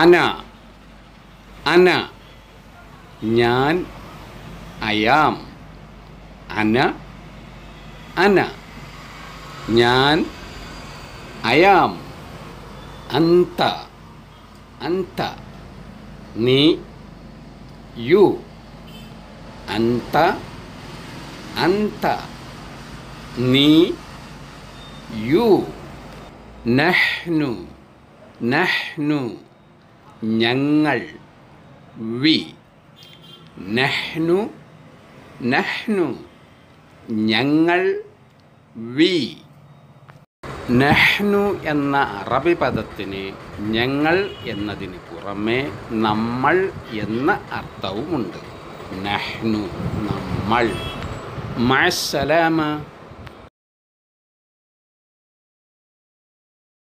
അന അന ഞാൻ അയാം അന അന ഞാൻ അയാം അന്ത അന്ത നീ യു അന്ത അന്ത നീ യു നഹ്നു നഹ്നു ഞങ്ങൾ വി നഹ്നു നഹ്നു ഞങ്ങൾ വി നഹ്നു എന്ന അറബി പദത്തിന് ഞങ്ങൾ എന്നതിന് പുറമെ നമ്മൾ എന്ന അർത്ഥവുമുണ്ട്. നഹ്നു നമ്മൾ. മഅസ്സലാമ.